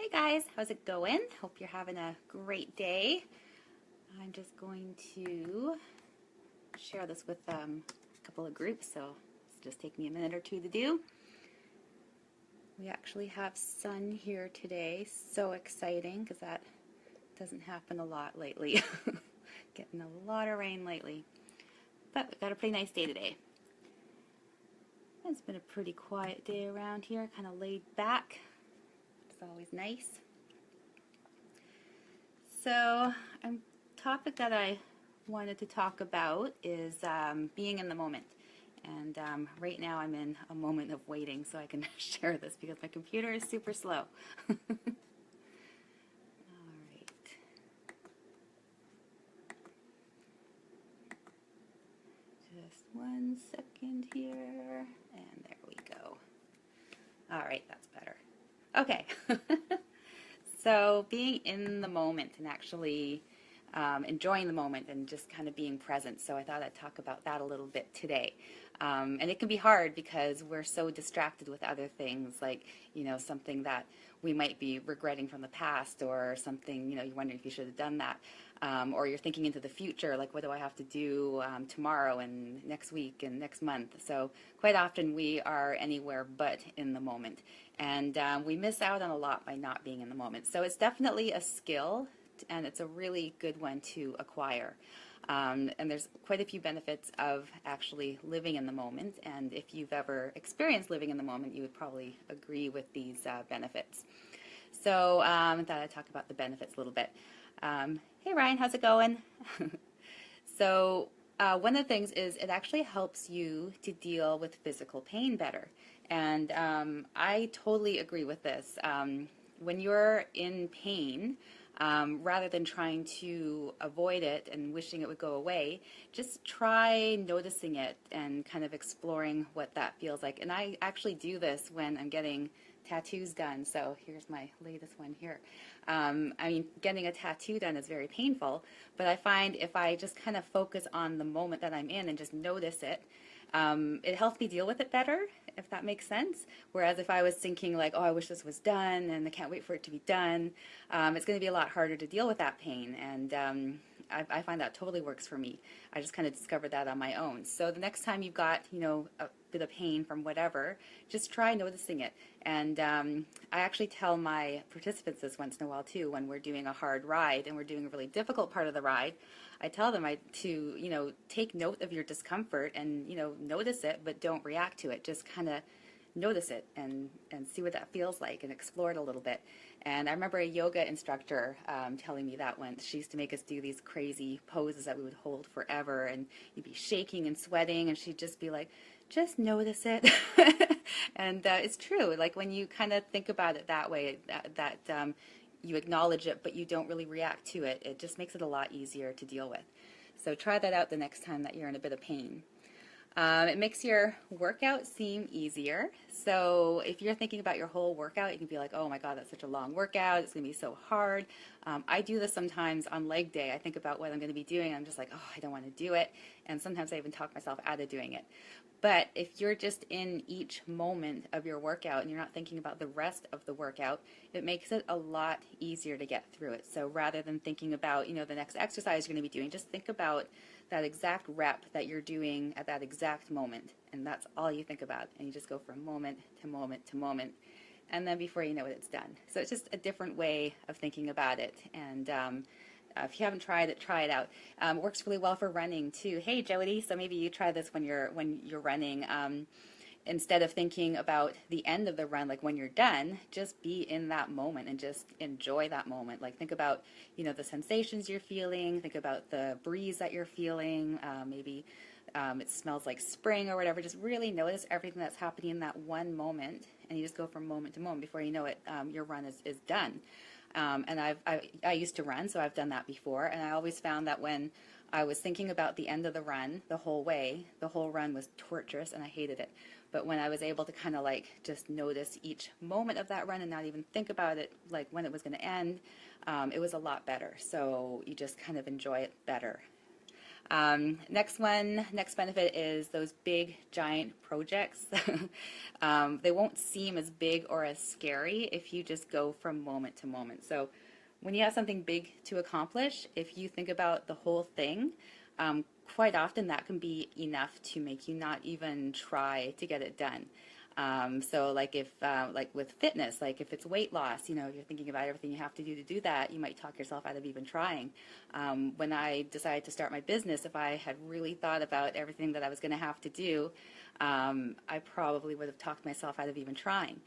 Hey guys, how's it going? Hope you're having a great day. I'm just going to share this with a couple of groups, so it's just take me a minute or two to do. We actually have sun here today, so exciting because that doesn't happen a lot lately. Getting a lot of rain lately, but we've got a pretty nice day today. It's been a pretty quiet day around here, kind of laid back. It's always nice. So, a topic that I wanted to talk about is being in the moment. And right now I'm in a moment of waiting so I can share this because my computer is super slow. All right. Just 1 second here. And there we go. All right, that's better. Okay. So being in the moment and actually enjoying the moment and just kind of being present. So I thought I'd talk about that a little bit today. And it can be hard because we're so distracted with other things, like, something that we might be regretting from the past, or something, you're wondering if you should have done that. Or you're thinking into the future, like, what do I have to do tomorrow and next week and next month? So quite often we are anywhere but in the moment. And we miss out on a lot by not being in the moment. So it's definitely a skill, and it's a really good one to acquire. And there's quite a few benefits of actually living in the moment. And if you've ever experienced living in the moment, you would probably agree with these benefits. So I thought I'd talk about the benefits a little bit. Hey Ryan, how's it going? So one of the things is it actually helps you to deal with physical pain better. And I totally agree with this. When you're in pain, rather than trying to avoid it and wishing it would go away, just try noticing it and kind of exploring what that feels like. And I actually do this when I'm getting tattoos done. So here's my latest one here. Getting a tattoo done is very painful, but I find if I just kind of focus on the moment that I'm in and just notice it, it helps me deal with it better, if that makes sense. Whereas if I was thinking like, oh, I wish this was done and I can't wait for it to be done, it's going to be a lot harder to deal with that pain. And I find that totally works for me. I just kind of discovered that on my own. So the next time you've got, a bit of pain from whatever, just try noticing it. And I actually tell my participants this once in a while too, when we're doing a hard ride and we're doing a really difficult part of the ride. I tell them to take note of your discomfort and, notice it, but don't react to it. Just kind of notice it and see what that feels like and explore it a little bit. And I remember a yoga instructor telling me that once. She used to make us do these crazy poses that we would hold forever, and you'd be shaking and sweating, and she'd just be like, just notice it. And it's true. Like when you kind of think about it that way, that you acknowledge it, but you don't really react to it, it just makes it a lot easier to deal with. So try that out the next time that you're in a bit of pain. It makes your workout seem easier. So if you're thinking about your whole workout, you can be like, oh my God, that's such a long workout. It's going to be so hard. I do this sometimes on leg day. I think about what I'm going to be doing. I'm just like, oh, I don't want to do it. And sometimes I even talk myself out of doing it. But if you're just in each moment of your workout and you're not thinking about the rest of the workout, it makes it a lot easier to get through it. So rather than thinking about, the next exercise you're going to be doing, just think about that exact rep that you're doing at that exact moment. And that's all you think about. And you just go from moment to moment to moment. And then before you know it, it's done. So it's just a different way of thinking about it. And if you haven't tried it, try it out. It works really well for running too. Hey, Jody, so maybe you try this when you're running. Instead of thinking about the end of the run, like when you're done, just be in that moment and just enjoy that moment. Like think about, the sensations you're feeling. Think about the breeze that you're feeling. Maybe it smells like spring or whatever. Just really notice everything that's happening in that one moment, and you just go from moment to moment. Before you know it, your run is done. And I used to run, so I've done that before, and I always found that when I was thinking about the end of the run the whole way, the whole run was torturous and I hated it. But when I was able to kind of like just notice each moment of that run and not even think about it like when it was going to end, it was a lot better. So you just kind of enjoy it better. Next benefit is those big giant projects. They won't seem as big or as scary if you just go from moment to moment. So when you have something big to accomplish, if you think about the whole thing, quite often that can be enough to make you not even try to get it done. So like like with fitness, like if it's weight loss, you're thinking about everything you have to do that, you might talk yourself out of even trying. When I decided to start my business, if I had really thought about everything that I was going to have to do, I probably would have talked myself out of even trying.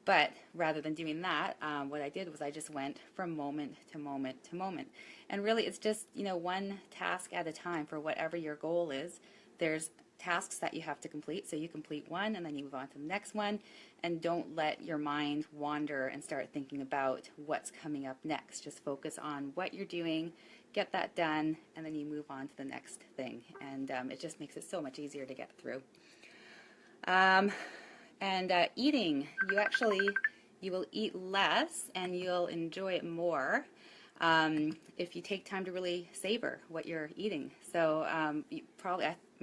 But rather than doing that, what I did was I just went from moment to moment to moment. And really it's just, one task at a time for whatever your goal is. There's tasks that you have to complete, so you complete one and then you move on to the next one, and don't let your mind wander and start thinking about what's coming up next. Just focus on what you're doing, get that done, and then you move on to the next thing, and it just makes it so much easier to get through. Eating, you will eat less and you'll enjoy it more if you take time to really savor what you're eating. So I'm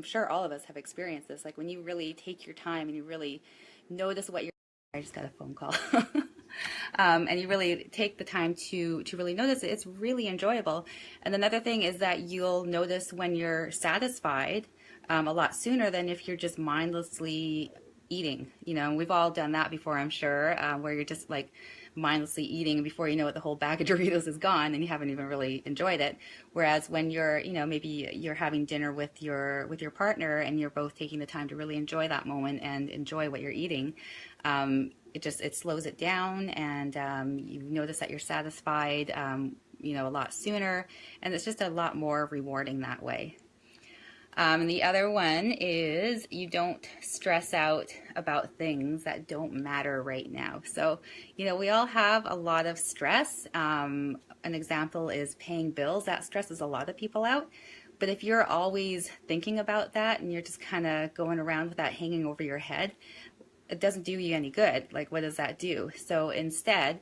sure all of us have experienced this, like when you really take your time and you really notice what you're, I just got a phone call, and you really take the time to really notice it, it's really enjoyable. And another thing is that you'll notice when you're satisfied a lot sooner than if you're just mindlessly eating. We've all done that before, I'm sure, where you're just like mindlessly eating, and before you know it, the whole bag of Doritos is gone and you haven't even really enjoyed it. Whereas when you're, maybe you're having dinner with your partner and you're both taking the time to really enjoy that moment and enjoy what you're eating, it slows it down, and you notice that you're satisfied, a lot sooner, and it's just a lot more rewarding that way. And the other one is you don't stress out about things that don't matter right now. So, we all have a lot of stress. An example is paying bills. That stresses a lot of people out. But if you're always thinking about that and you're just kind of going around with that hanging over your head, it doesn't do you any good. Like, what does that do? So instead,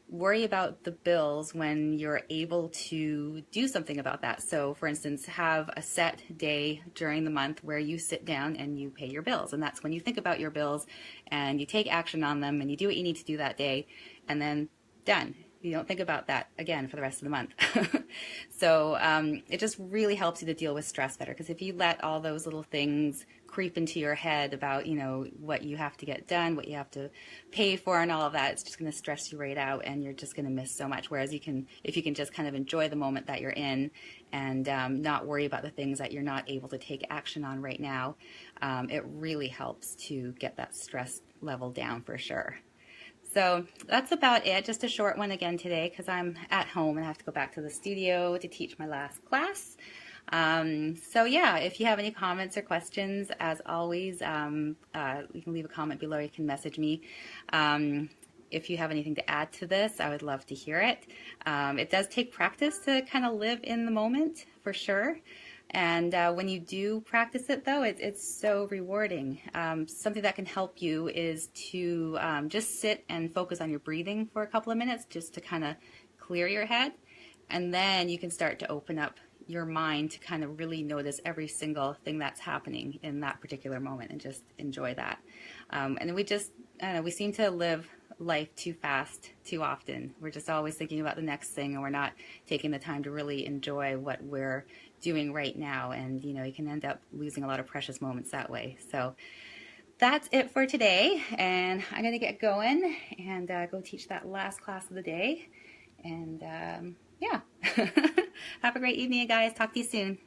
worry about the bills when you're able to do something about that. So for instance, have a set day during the month where you sit down and you pay your bills. And that's when you think about your bills and you take action on them and you do what you need to do that day, and then done. You don't think about that again for the rest of the month. So it just really helps you to deal with stress better, because if you let all those little things creep into your head about, what you have to get done, what you have to pay for and all of that, it's just going to stress you right out and you're just going to miss so much. Whereas if you can just kind of enjoy the moment that you're in and not worry about the things that you're not able to take action on right now, it really helps to get that stress level down for sure. So that's about it. Just a short one again today because I'm at home and I have to go back to the studio to teach my last class. So yeah, if you have any comments or questions, as always, you can leave a comment below. You can message me. If you have anything to add to this, I would love to hear it. It does take practice to kind of live in the moment, for sure. And when you do practice it, though, it's so rewarding. Something that can help you is to just sit and focus on your breathing for a couple of minutes, just to kind of clear your head. And then you can start to open up your mind to kind of really notice every single thing that's happening in that particular moment and just enjoy that. And then we seem to live life too fast too often. We're just always thinking about the next thing, and we're not taking the time to really enjoy what we're doing right now, and you can end up losing a lot of precious moments that way. So that's it for today, and I'm gonna get going and go teach that last class of the day. And yeah. Have a great evening, guys. Talk to you soon.